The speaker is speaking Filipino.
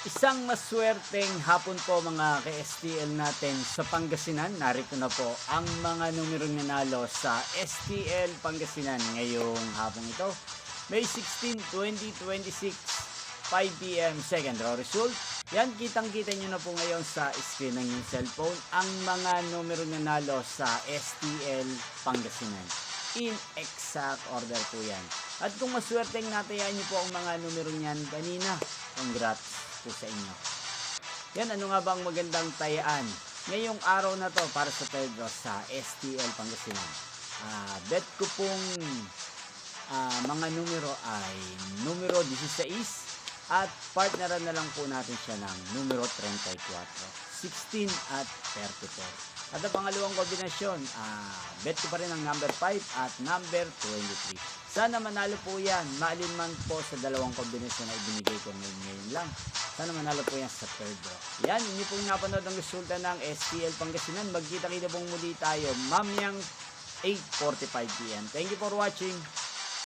Isang maswerteng hapon po mga ka-STL natin sa Pangasinan. Narito na po ang mga numerong nanalo sa STL Pangasinan ngayong hapong ito. May 16, 2026, 5 p.m. second draw result. Yan, kitang-kita nyo na po ngayon sa screen ng inyong cellphone ang mga numerong nanalo sa STL Pangasinan. In exact order po yan. At kung maswerteng natayaan nyo po ang mga numerong yan kanina, congrats po sa inyo. Yan, ano nga ba ang magandang tayaan ngayong araw na to para sa third draw sa STL Pangasinan? Bet ko pong mga numero ay numero 16 at partneran na lang po natin siya ng numero 34, 16 at 34. At ang pangalawang kombinasyon, bet ko pa rin ang number 5 at number 23. Sana manalo po yan, maalinman po sa dalawang kombinasyon na ibinigay ko ngayon lang. Sana manalo po yan sa third draw. Yan, inyo pong napanood ang resulta ng STL Pangasinan. Magkita-kita pong muli tayo mamayang 8:45 p.m. Thank you for watching.